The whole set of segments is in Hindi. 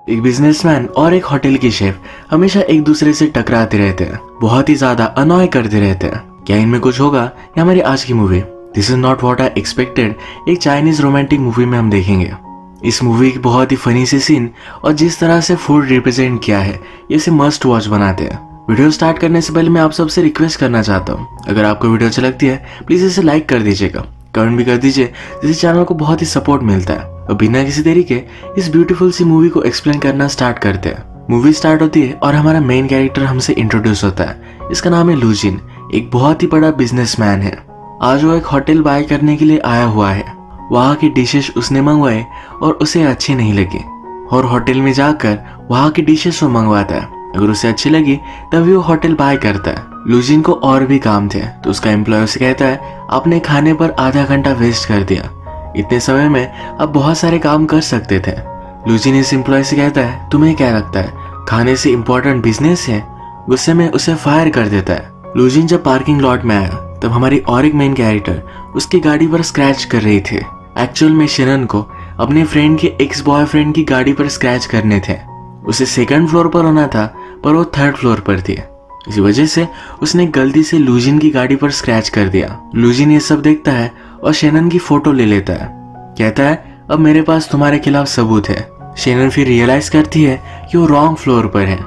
एक बिजनेसमैन और एक होटल की शेफ हमेशा एक दूसरे से टकराते रहते हैं, बहुत ही ज्यादा अनॉय करते रहते हैं। क्या इनमें कुछ होगा? या हमारी आज की movie this is not what I expected एक चाइनीज रोमांटिक मूवी में हम देखेंगे। इस मूवी की बहुत ही फनी सी सीन और जिस तरह से फूड रिप्रेजेंट किया है ये इसे मस्ट वॉच बनाते हैं। वीडियो स्टार्ट करने से पहले मैं आप सबसे रिक्वेस्ट करना चाहता हूँ, अगर आपको वीडियो अच्छी लगती है प्लीज इसे लाइक कर दीजिएगा, कमेंट भी कर दीजिए, जिससे चैनल को बहुत ही सपोर्ट मिलता है। और बिना किसी देरी के इस ब्यूटीफुल सी मूवी को एक्सप्लेन करना स्टार्ट करते हैं। मूवी स्टार्ट होती है और हमारा मेन कैरेक्टर हमसे इंट्रोड्यूस होता है। इसका नाम है लूजिन, एक बहुत ही बड़ा बिजनेसमैन है। आज वो एक होटल बाय करने के लिए आया हुआ है। वहाँ की डिशेस उसने मंगवाए और उसे अच्छी नहीं लगी और होटल में जाकर वहाँ की डिशेस वो मंगवाता है। अगर उसे अच्छी लगी तभी वो होटल बाय करता है। लूजिन को और भी काम थे तो उसका एम्प्लॉय उसे कहता है आपने खाने पर आधा घंटा वेस्ट कर दिया, इतने समय में आप बहुत सारे काम कर सकते थे। लूजिन इस एम्प्लॉय से कहता है तुम्हें क्या लगता है खाने से इम्पोर्टेंट बिजनेस है? गुस्से में उसे फायर कर देता है। लूजिन जब पार्किंग लॉट में आया तब हमारी और एक मेन कैरेक्टर उसकी गाड़ी पर स्क्रैच कर रही थी। एक्चुअल में शेनन को अपने फ्रेंड के एक्स बॉयफ्रेंड की गाड़ी पर स्क्रैच करने थे। उसे सेकंड फ्लोर पर होना था पर वो थर्ड फ्लोर पर थी, इसी वजह से उसने गलती से लूजिन की गाड़ी पर स्क्रैच कर दिया। लूजिन ये सब देखता है और शेनन की फोटो ले लेता है, कहता है अब मेरे पास तुम्हारे खिलाफ सबूत है। शेनन फिर रियलाइज करती है कि वो रॉन्ग फ्लोर पर है,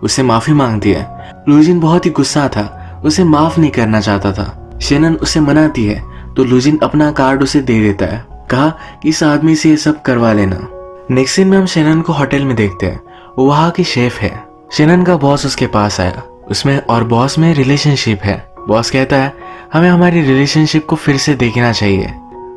उससे माफी मांगती है। लूजिन बहुत ही गुस्सा था, उसे माफ नहीं करना चाहता था। शेनन उसे मनाती है तो लूजिन अपना कार्ड उसे दे देता है, कहा इस आदमी से ये सब करवा लेना। नेक्स्ट सीन में हम शेनन को होटल में देखते हैं। वो वहाँ की शेफ है। शेनन का बॉस उसके पास आया, उसमें और बॉस में रिलेशनशिप है। बॉस कहता है हमें हमारी रिलेशनशिप को फिर से देखना चाहिए।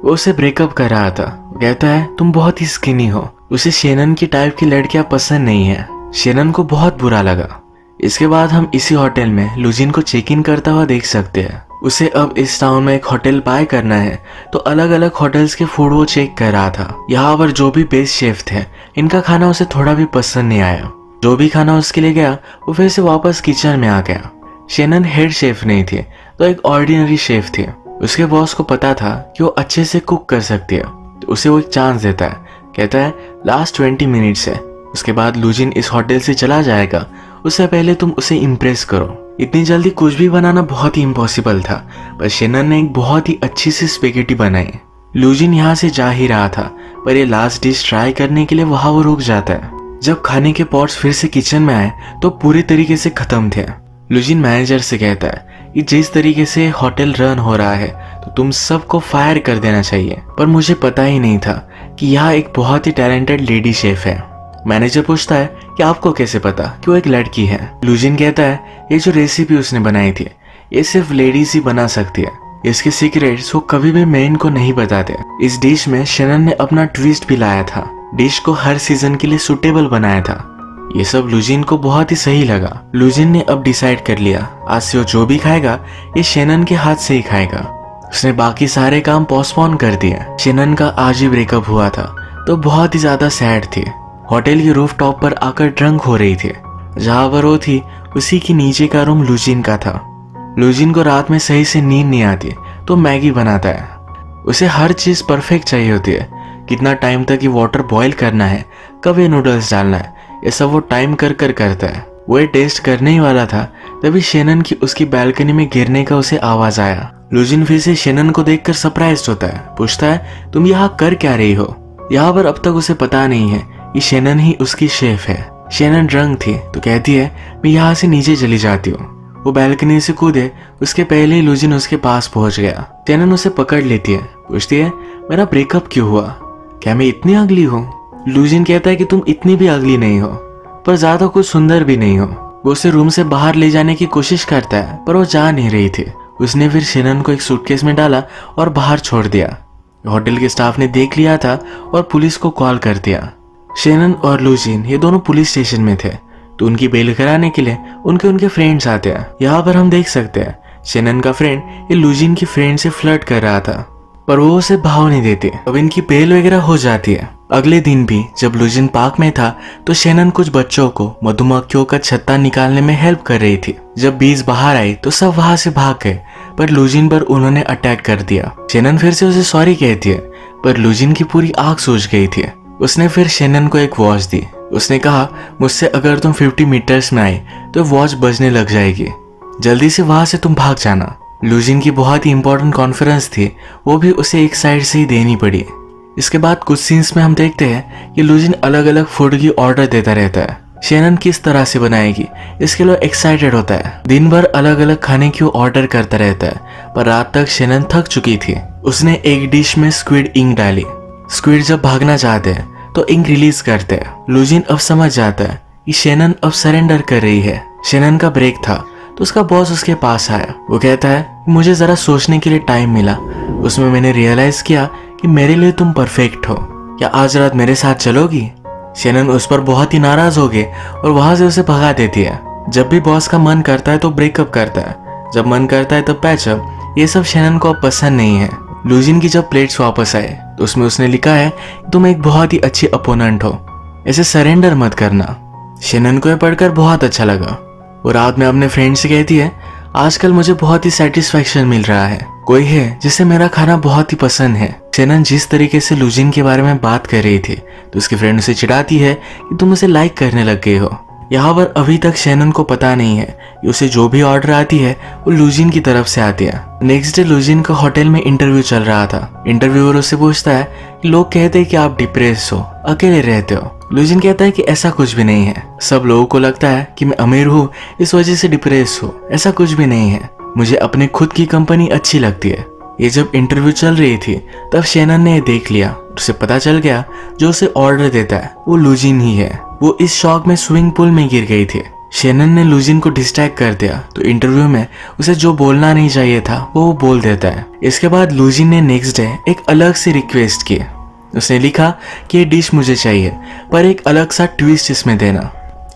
वो उसे ब्रेकअप कर रहा था। कहता है तुम बहुत ही स्किनी हो, उसे शेनन की टाइप की लड़कियां पसंद नहीं है। शेनन को बहुत बुरा लगा। इसके बाद हम इसी होटल में लूजिन को चेक इन करता हुआ देख सकते हैं। उसे अब इस टाउन में एक होटल बाय करना है तो अलग अलग होटल्स के फूड वो चेक कर रहा था। यहाँ पर जो भी बेस्ट शेफ थे इनका खाना उसे थोड़ा भी पसंद नहीं आया। जो भी खाना उसके लिए गया वो फिर से वापस किचन में आ गया। शेनन हेड शेफ नहीं थी तो एक ऑर्डिनरी शेफ थी। उसके बॉस को पता था कि वो अच्छे से कुक कर सकती है तो उसे वो एक चांस देता है। कहता है लास्ट 20 मिनट्स है, उसके बाद लूजिन इस होटल से चला जाएगा, उससे पहले तुम उसे इम्प्रेस करो। इतनी जल्दी कुछ भी बनाना बहुत ही इम्पॉसिबल था पर शेनन ने एक बहुत ही अच्छी सी स्पेगेटी बनाई। लूजिन यहाँ से जा ही रहा था पर ये लास्ट डिश ट्राई करने के लिए वहां वो रुक जाता है। जब खाने के पॉट्स फिर से किचन में आए तो पूरी तरीके से खत्म थे। लूजिन मैनेजर से कहता है कि जिस तरीके से होटल रन हो रहा है तो तुम सबको फायर कर देना चाहिए, पर मुझे पता ही नहीं था कि यहाँ एक बहुत ही टैलेंटेड लेडी शेफ है। मैनेजर पूछता है कि आपको कैसे पता कि वो एक लड़की है? लूजिन कहता है ये जो रेसिपी उसने बनाई थी ये सिर्फ लेडीज ही बना सकती है, इसके सीक्रेट्स वो कभी भी मेन को नहीं बताते। इस डिश में शेनन ने अपना ट्विस्ट भी लाया था, डिश को हर सीजन के लिए सुटेबल बनाया था। ये सब लूजिन को बहुत ही सही लगा। लूजिन ने अब डिसाइड कर लिया आज से वो जो भी खाएगा ये शेनन के हाथ से ही खाएगा। उसने बाकी सारे काम पोस्टपोन कर दिए। शेनन का आज ही ब्रेकअप हुआ था तो बहुत ही ज्यादा सैड थी। होटल की रूफ टॉप पर आकर ड्रंक हो रही थी। जहाँ पर वो थी उसी के नीचे का रूम लूजिन का था। लूजिन को रात में सही से नींद नहीं आती तो मैगी बनाता है। उसे हर चीज परफेक्ट चाहिए होती है, कितना टाइम तक ये वाटर बॉईल करना है, कब ये नूडल्स डालना है, ये सब वो टाइम कर करता है। वो ये टेस्ट करने ही वाला था तभी शेनन की उसकी बालकनी में गिरने का उसे आवाज आया। लूजिन फिर से शेनन को देखकर सरप्राइज्ड होता है, पूछता है तुम यहाँ कर क्या रही हो? यहाँ पर अब तक उसे पता नहीं है कि शेनन ही उसकी शेफ है। शेनन ड्रंक थी तो कहती है मैं यहाँ से नीचे चली जाती हूँ। वो बालकनी से कूदे उसके पहले ही लूजिन उसके पास पहुंच गया। शेनन उसे पकड़ लेती है, पूछती है मेरा ब्रेकअप क्यों हुआ? क्या मैं इतनी अगली हूँ? लूजिन कहता है कि तुम इतनी भी अगली नहीं हो पर ज्यादा कुछ सुंदर भी नहीं हो। वो उसे रूम से बाहर ले जाने की कोशिश करता है पर वो जा नहीं रही थी। उसने फिर शेनन को एक सूटकेस में डाला और बाहर छोड़ दिया। होटल के स्टाफ ने देख लिया था और पुलिस को कॉल कर दिया। शेनन और लूजिन ये दोनों पुलिस स्टेशन में थे तो उनकी बेल कराने के लिए उनके फ्रेंड्स आते हैं। यहाँ पर हम देख सकते हैं शेनन का फ्रेंड ये लूजिन की फ्रेंड से फ्लर्ट कर रहा था पर वो उसे भाव नहीं देती। अब इनकी बेल वगैरह हो जाती है। अगले दिन भी जब लूजिन पार्क में था तो शेनन कुछ बच्चों को मधुमक्खियों का छत्ता निकालने में हेल्प कर रही थी। जब बीज बाहर आई तो सब वहां से भाग गए पर लूजिन पर उन्होंने अटैक कर दिया। शेनन फिर से उसे सॉरी कहती है पर लूजिन की पूरी आंख सूज गई थी। उसने फिर शेनन को एक वॉच दी। उसने कहा, मुझसे अगर तुम 50 मीटर्स में आए तो वॉच बजने लग जाएगी, जल्दी से वहां से तुम भाग जाना। लूजिन की बहुत ही इंपॉर्टेंट कॉन्फ्रेंस थी, वो भी उसे एक साइड से ही देनी पड़ी। इसके बाद कुछ सीन्स में हम देखते हैं कि लूजिन अलग अलग फूड की ऑर्डर देता रहता है। शेनन किस तरह से बनाएगी इसके लिए एक्साइटेड होता है। दिन भर अलग अलग खाने की ऑर्डर करता रहता है, पर रात तक शेनन थक चुकी थी। उसने एक डिश में स्क्विड इंक डाली। स्क्विड जब भागना चाहते हैं तो इंक रिलीज करते हैं। लूजिन अब समझ जाता है कि शेनन अब सरेंडर कर रही है। शेनन का ब्रेक था तो उसका बॉस उसके पास आया। वो कहता है, मुझे जरा सोचने के लिए टाइम मिला, उसमें मैंने रियलाइज किया कि मेरे लिए तुम परफेक्ट हो, क्या आज रात मेरे साथ चलोगी? शेनन उस पर बहुत ही नाराज हो गई और वहां से उसे भगा देती है। जब भी बॉस का मन करता है तो ब्रेकअप करता है, जब मन करता है तो पैचअप। ये सब शेनन को अब पसंद नहीं है। लूजिन की जब प्लेट्स वापस आए तो उसमें उसने लिखा है, तुम एक बहुत ही अच्छी अपोनेंट हो, ऐसे सरेंडर मत करना। शेनन को यह पढ़कर बहुत अच्छा लगा। वो रात में अपने फ्रेंड से कहती है, आजकल मुझे बहुत ही सेटिस्फैक्शन मिल रहा है, कोई है जिसे मेरा खाना बहुत ही पसंद है। शेनन जिस तरीके से लूजिन के बारे में बात कर रही थी तो उसकी फ्रेंड उसे चिढ़ाती है कि तुम उसे लाइक करने लग गए हो। यहाँ पर अभी तक शेनन को पता नहीं है कि उसे जो भी ऑर्डर आती है वो लूजिन की तरफ से आती है। नेक्स्ट डे लूजिन का होटल में इंटरव्यू चल रहा था। इंटरव्यूअर उससे पूछता है कि लोग कहते हैं कि आप डिप्रेस हो, अकेले रहते हो। लूजिन कहता है कि ऐसा कुछ भी नहीं है, सब लोगों को लगता है कि मैं अमीर हूँ इस वजह से डिप्रेस हूँ, ऐसा कुछ भी नहीं है, मुझे अपनी खुद की कंपनी अच्छी लगती है। ये जब इंटरव्यू चल रही थी तब शेनन ने देख लिया, उसे पता चल गया जो उसे ऑर्डर देता है वो लूजिन ही है। वो इस शॉक में स्विमिंग पूल में गिर गई थी। शेनन ने लूजिन को डिस्ट्रैक्ट कर दिया तो इंटरव्यू में उसे जो बोलना नहीं चाहिए था वो बोल देता है। इसके बाद लूजिन ने नेक्स्ट डे एक अलग सी रिक्वेस्ट की। उसने लिखा कि ये डिश मुझे चाहिए पर एक अलग सा ट्विस्ट इसमें देना।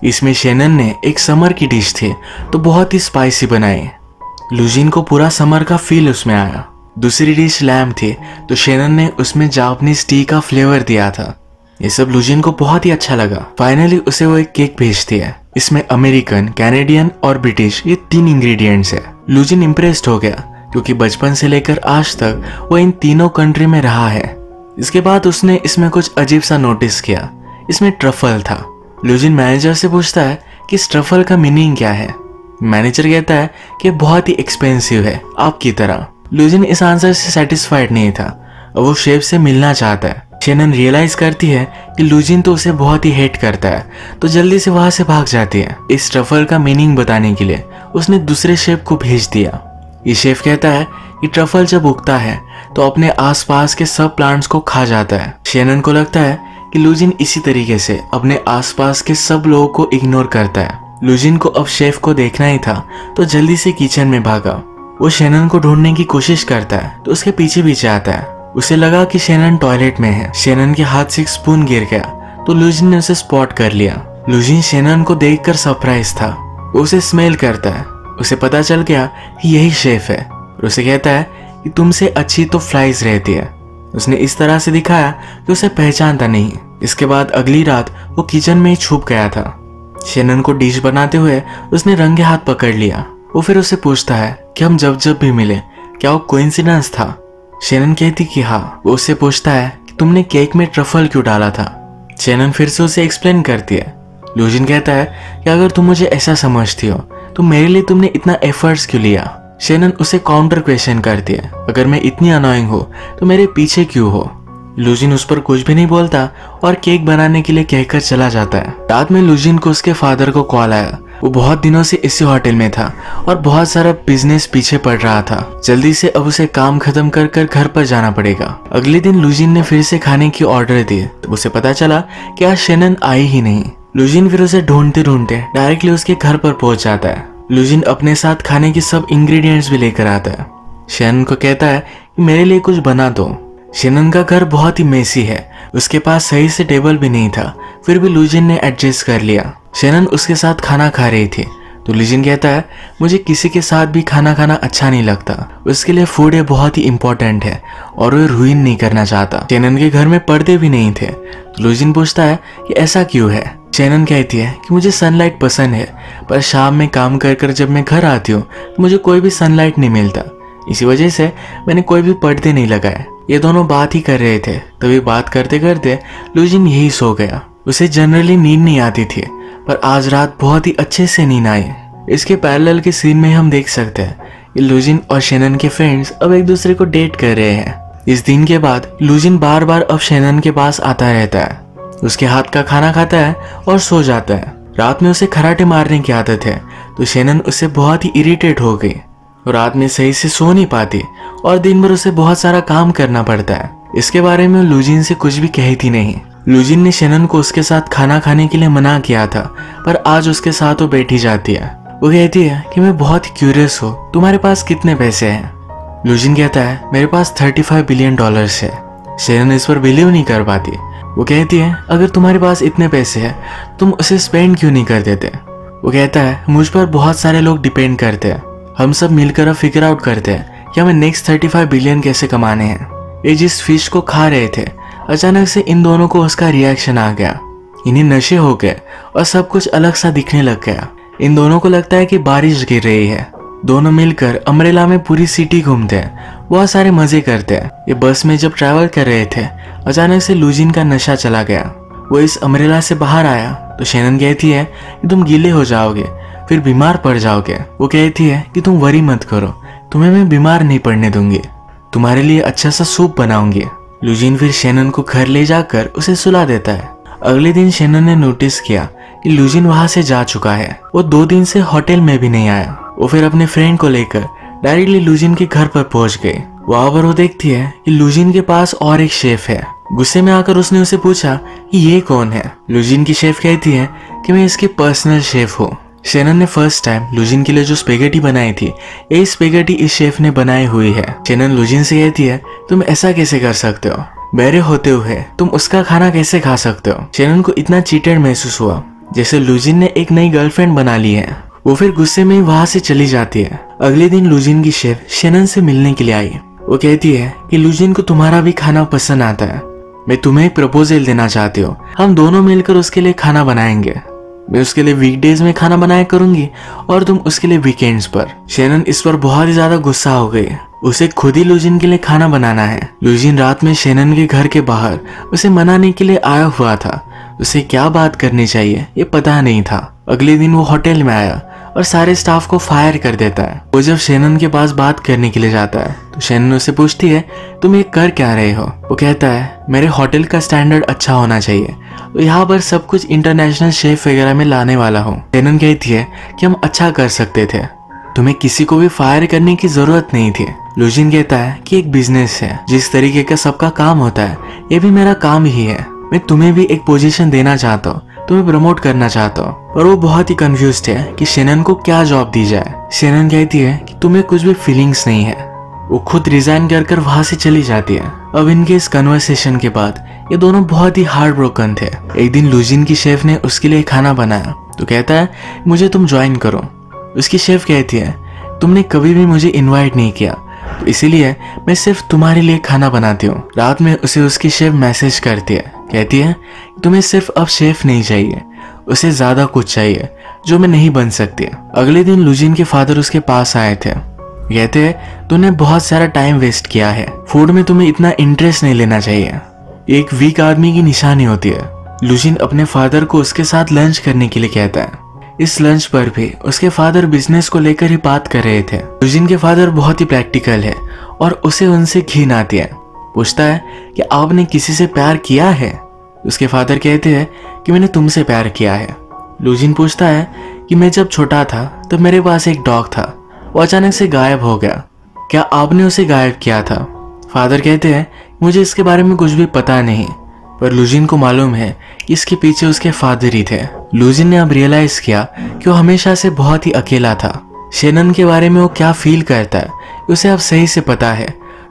इसमें शेनन ने एक समर की डिश थी तो बहुत ही स्पाइसी बनाई। लूजिन को पूरा समर का फील उसमें आया। दूसरी डिश लैम्ब थी तो शेनन ने उसमें जापानीज टी का फ्लेवर दिया था। ये सब लूजिन को बहुत ही अच्छा लगा। फाइनली उसे वो एक केक भेजती है। इसमें अमेरिकन, कैनेडियन और ब्रिटिश ये 3 इंग्रेडिएंट्स है। लूजिन इम्प्रेस्ड हो गया क्योंकि बचपन से लेकर आज तक वो इन तीनों कंट्री में रहा है। इसके बाद उसने इसमें कुछ अजीब सा नोटिस किया, इसमें ट्रफल था। लूजिन मैनेजर से पूछता है कि इस ट्रफल का मीनिंग क्या है। मैनेजर कहता है कि बहुत ही एक्सपेंसिव है आपकी तरह। लूजिन इस आंसर से सेटिस्फाइड नहीं था और वो शेफ से मिलना चाहता है। शेनन रियलाइज करती है कि लूजिन तो उसे बहुत ही हेट करता है तो जल्दी से वहां से भाग जाती है। इस ट्रफल का मीनिंग बताने के लिए उसने दूसरे शेफ को भेज दिया। ये शेफ कहता है कि ट्रफल जब उगता है तो अपने आसपास के सब प्लांट्स को खा जाता है। शेनन को लगता है कि लूजिन इसी तरीके से अपने आसपास के सब लोगों को इग्नोर करता है। लूजिन को अब शेफ को देखना ही था तो जल्दी से किचन में भागा। वो शेनन को ढूंढने की कोशिश करता है तो उसके पीछे पीछे आता है। उसे लगा कि शेनन टॉयलेट में है। शेनन के हाथ से एक स्पून गिर गया तो लूजिन ने उसे स्पॉट कर लिया। लूजिन शेनन को देखकर सरप्राइज था। वो उसे स्मेल करता है। उसे पता चल गया कि यही शेफ है और उसे कहता है कि तुमसे अच्छी तो फ्लाइज रहती है। उसने इस तरह से दिखाया कि उसे पहचानता नहीं। इसके बाद अगली रात वो किचन में ही छुप गया था। शेनन को डिश बनाते हुए उसने रंगे हाथ पकड़ लिया। वो फिर उसे पूछता है कि हम जब जब भी मिले क्या वो कोइंसिडेंस था। शेनन कहती कि हाँ। वो उससे पूछता है कि तुमने केक में ट्रफल क्यों डाला था। शेनन फिर से उसे एक्सप्लेन करती है। लूजिन कहता है कि अगर तुम मुझे ऐसा समझती हो तो मेरे लिए तुमने इतना एफर्ट्स क्यों लिया। शेनन उसे काउंटर क्वेश्चन करती है, अगर मैं इतनी अनोइंग हो तो मेरे पीछे क्यों हो। लूजिन उस पर कुछ भी नहीं बोलता और केक बनाने के लिए कहकर चला जाता है। रात में लूजिन को उसके फादर को कॉल आया। वो बहुत दिनों से इसी होटल में था और बहुत सारा बिजनेस पीछे पड़ रहा था। जल्दी से अब उसे काम खत्म कर कर घर पर जाना पड़ेगा। अगले दिन लूजिन ने फिर से खाने की ऑर्डर दी तो उसे पता चला कि आज शेनन आई ही नहीं। लूजिन फिर उसे ढूंढते ढूंढते डायरेक्टली उसके घर पर पहुंच जाता है। लूजिन अपने साथ खाने की सब इंग्रेडिएंट्स भी लेकर आता है। शेनन को कहता है कि मेरे लिए कुछ बना दो। शेनन का घर बहुत ही मेसी है, उसके पास सही से टेबल भी नहीं था, फिर भी लूजिन ने एडजस्ट कर लिया। शेनन उसके साथ खाना खा रही थी तो लूजिन कहता है मुझे किसी के साथ भी खाना खाना अच्छा नहीं लगता, उसके लिए फूड ये बहुत ही इम्पोर्टेंट है और वो रुइन नहीं करना चाहता। शेनन के घर में पर्दे भी नहीं थे तो लूजिन पूछता है कि ऐसा क्यों है। शेनन कहती है कि मुझे सनलाइट पसंद है पर शाम में काम कर कर जब मैं घर आती हूँ तो मुझे कोई भी सनलाइट नहीं मिलता, इसी वजह से मैंने कोई भी पर्दे नहीं लगाए। ये दोनों बात ही कर रहे थे, तभी बात करते करते लूजिन यही सो गया। उसे जनरली नींद नहीं आती थी, पर आज रात बहुत ही अच्छे से नींद आई। इसके पैरेलल के सीन में हम देख सकते हैं कि लूजिन और शेनन के फ्रेंड्स अब एक दूसरे को डेट कर रहे हैं। इस दिन के बाद लूजिन बार बार अब शेनन के पास आता रहता है, उसके हाथ का खाना खाता है और सो जाता है। रात में उसे खराटे मारने की आदत है, तो शेनन उससे बहुत ही इरिटेट हो गई। रात में सही से सो नहीं पाती और दिन भर उसे बहुत सारा काम करना पड़ता है। इसके बारे में लूजिन से कुछ भी कहती नहीं। लूजिन ने शेनन को उसके साथ खाना खाने के लिए मना किया था, पर आज उसके साथ वो बैठी जाती है। वो कहती है कि मैं बहुत ही क्यूरियस हूँ, तुम्हारे पास कितने पैसे हैं? लूजिन कहता है मेरे पास $35 बिलियन है। शेनन इस पर बिलीव नहीं कर पाती। वो कहती है अगर तुम्हारे पास इतने पैसे हैं तुम उसे स्पेंड क्यों नहीं कर देते? वो कहता है मुझ पर बहुत सारे लोग डिपेंड करते हैं, हम सब मिलकर अब फिगर आउट करते हैं कि हमें नेक्स्ट 35 बिलियन कैसे कमाने हैं। ये जिस फिश को खा रहे थे, अचानक से इन दोनों को उसका रिएक्शन आ गया। इन्हें नशे हो गए और सब कुछ अलग सा दिखने लग गया। इन दोनों को लगता है कि बारिश गिर रही है। दोनों मिलकर अम्ब्रेला में पूरी सिटी घूमते हैं, बहुत सारे मजे करते हैं। ये बस में जब ट्रैवल कर रहे थे, अचानक से लूजिन का नशा चला गया। वो इस अम्ब्रेला से बाहर आया तो शेनन कहती है कि तुम गीले हो जाओगे, फिर बीमार पड़ जाओगे। वो कहती है कि तुम वरी मत करो, तुम्हें मैं बीमार नहीं पड़ने दूंगी, तुम्हारे लिए अच्छा सा सूप बनाऊंगी। लूजिन फिर शेनन को घर ले जाकर उसे सुला देता है। अगले दिन शेनन ने नोटिस किया कि लूजिन वहां से जा चुका है। वो 2 दिन से होटल में भी नहीं आया। वो फिर अपने फ्रेंड को लेकर डायरेक्टली लूजिन के घर पर पहुंच गई। वहां पर वो देखती है कि लूजिन के पास और एक शेफ है। गुस्से में आकर उसने उसे पूछा कि ये कौन है? लूजिन की शेफ कहती है कि मैं इसकी पर्सनल शेफ हूँ। शेनन ने फर्स्ट टाइम लूजिन के लिए जो स्पेगेटी बनाई थी, ये स्पेगेटी इस शेफ ने बनाई हुई है। शेनन लूजिन से कहती है तुम ऐसा कैसे कर सकते हो? बहरे होते हुए तुम उसका खाना कैसे खा सकते हो? शेनन को इतना चीटेड महसूस हुआ जैसे लूजिन ने एक नई गर्लफ्रेंड बना ली है। वो फिर गुस्से में वहां से चली जाती है। अगले दिन लूजिन की शेफ शेनन से मिलने के लिए आई। वो कहती है कि लूजिन को तुम्हारा भी खाना पसंद आता है, मैं तुम्हें एक प्रपोजल देना चाहती हूँ, हम दोनों मिलकर उसके लिए खाना बनाएंगे। मैं उसके लिए वीकडेज में खाना बनाया करूंगी और तुम उसके लिए वीकेंड्स पर। शेनन इस पर बहुत ही ज्यादा गुस्सा हो गई। उसे खुद ही लूजिन के लिए खाना बनाना है। लूजिन रात में शेनन के घर के बाहर उसे मनाने के लिए आया हुआ था। उसे क्या बात करनी चाहिए ये पता नहीं था। अगले दिन वो होटल में आया और सारे स्टाफ को फायर कर देता है। वो जब शेनन के पास बात करने के लिए जाता है तो शेनन उसे पूछती है तुम ये कर क्या रहे हो? वो कहता है मेरे होटल का स्टैंडर्ड अच्छा होना चाहिए, तो यहाँ पर सब कुछ इंटरनेशनल शेफ वगैरह में लाने वाला हूँ। शेनन कहती है कि हम अच्छा कर सकते थे, तुम्हें किसी को भी फायर करने की जरूरत नहीं थी। लूजिन कहता है कि एक बिजनेस है, जिस तरीके का सबका काम होता है ये भी मेरा काम ही है। मैं तुम्हें भी एक पोजीशन देना चाहता हूँ, तुम्हें प्रमोट करना चाहता हूँ। पर वो बहुत ही कंफ्यूज्ड है कि शेनन को क्या जॉब दी जाए। शेनन कहती है कि तुम्हें कुछ भी फीलिंग्स नहीं है। वो खुद रिजाइन कर वहां से चली जाती है। अब इनके इस कन्वर्सेशन के बाद ये दोनों बहुत ही हार्ट ब्रोकन थे। एक दिन लूजिन की शेफ ने उसके लिए खाना बनाया तो कहता है मुझे तुम ज्वाइन करो। उसकी शेफ कहती है तुमने कभी भी मुझे इन्वाइट नहीं किया, तो इसीलिए मैं सिर्फ तुम्हारे लिए खाना बनाती हूँ। रात में उसे उसकी शेफ मैसेज करती है, कहती है तुम्हें सिर्फ अब शेफ नहीं चाहिए, उसे ज्यादा कुछ चाहिए जो मैं नहीं बन सकती। अगले दिन लूजिन के फादर उसके पास आए थे। कहते हैं तूने बहुत सारा टाइम वेस्ट किया है, फूड में तुम्हें इतना इंटरेस्ट नहीं लेना चाहिए, एक वीक आदमी की निशानी होती है। लूजिन अपने फादर को उसके साथ लंच करने के लिए कहता है। इस लंच पर भी उसके फादर बिजनेस को लेकर ही बात कर रहे थे। लूजिन के फादर बहुत ही प्रैक्टिकल है और उसे उनसे घिन आती है। पूछता है कि आपने किसी से प्यार किया है? उसके फादर कहते हैं कि मैंने तुमसे प्यार किया है। लूजिन पूछता है कि मैं जब छोटा था तब मेरे पास एक डॉग था, वो अचानक से गायब हो गया, क्या आपने उसे गायब किया था? फादर कहते हैं मुझे इसके बारे में कुछ भी पता नहीं, पर लूजिन को मालूम है कि इसके पीछे उसके फादर ही थे। लूजिन ने अब रियलाइज किया कि वो हमेशा से बहुत ही अकेला था। शेनन के बारे में वो क्या फील करता है उसे अब सही से पता है,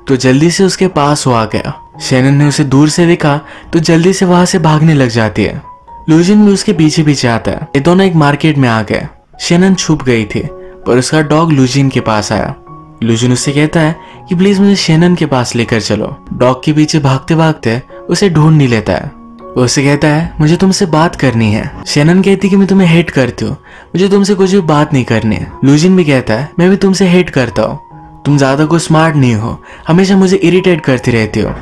तो जल्दी से उसके पास वो आ गया। शेनन ने उसे दूर से देखा तो जल्दी से वहां से भागने लग जाती है। लूजिन भी उसके पीछे पीछे आता है। ये दोनों एक मार्केट में आ गए। शेनन छुप गई थी पर उसका डॉग लूजिन के पास आया। लूजिन उससे कहता है कि प्लीज मुझे शेनन के पास लेकर चलो। डॉग के पीछे भागते भागते उसे ढूंढ नहीं लेता है। वो उसे कहता है मुझे तुमसे बात करनी है। शेनन कहती कि मैं तुम्हें हेट करती हूँ, मुझे तुमसे कुछ भी बात नहीं करनी है। लूजिन भी कहता है मैं भी तुमसे हेट करता हूँ, तुम ज्यादा कुछ स्मार्ट नहीं हो, हमेशा मुझे इरिटेट करती रहती हो।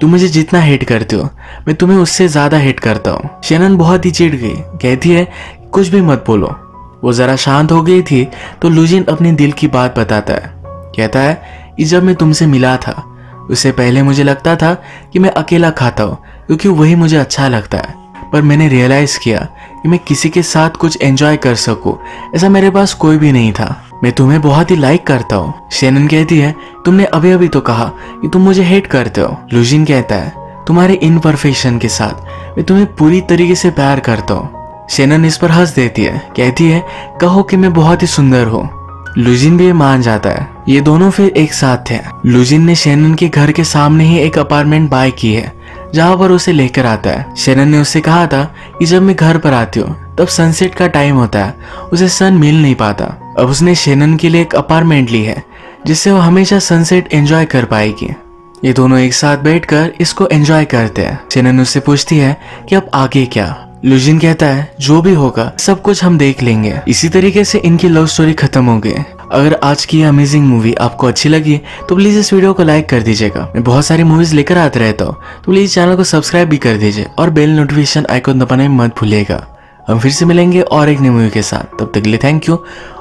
तुम मुझे जितना हेट करते हो मैं तुम्हें उससे ज्यादा हेट करता हूँ। शेनन बहुत ही चिढ़ गई, कहती है कुछ भी मत बोलो। वो जरा शांत हो गई थी तो लुजिन अपने दिल की बात बताता है, कहता है कि जब मैं तुमसे मिला था उससे पहले मुझे लगता था कि मैं अकेला खाता हूँ क्योंकि वही मुझे अच्छा लगता है, पर मैंने रियलाइज किया कि मैं किसी के साथ कुछ एंजॉय कर सकूं ऐसा मेरे पास कोई भी नहीं था। मैं तुम्हें बहुत ही लाइक करता हूँ। शेनन कहती है तुमने अभी अभी तो कहा कि तुम मुझे हेट करते हो। लुजिन कहता है तुम्हारे इनपरफेक्शन के साथ मैं तुम्हें पूरी तरीके से प्यार करता हूँ। शेनन इस पर हंस देती है, कहती है कहो कि मैं बहुत ही सुंदर हूँ। लुजिन भी मान जाता है। ये दोनों फिर एक साथ थे। लुजिन ने शेनन के घर के सामने ही एक अपार्टमेंट बाय की है जहाँ पर उसे लेकर आता है। शेनन ने उससे कहा था कि जब मैं घर पर आती हूँ तब सनसेट का टाइम होता है, उसे सन मिल नहीं पाता। अब उसने शेनन के लिए एक अपार्टमेंट ली है जिससे वो हमेशा सनसेट एंजॉय कर पाएगी। ये दोनों एक साथ बैठकर इसको एंजॉय करते हैं। शेनन उससे पूछती है कि अब आगे क्या। लुजिन कहता है जो भी होगा सब कुछ हम देख लेंगे। इसी तरीके से इनकी लव स्टोरी खत्म हो गई। अगर आज की अमेजिंग मूवी आपको अच्छी लगी तो प्लीज इस वीडियो को लाइक कर दीजिएगा। मैं बहुत सारी मूवीज लेकर आते रहता हूँ तो प्लीज चैनल को सब्सक्राइब भी कर दीजिए और बेल नोटिफिकेशन आइकन दबाना मत भूलिएगा। हम फिर से मिलेंगे और एक नई मूवी के साथ, तब तक के लिए थैंक यू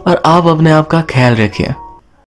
और आप अपने आप का ख्याल रखिए।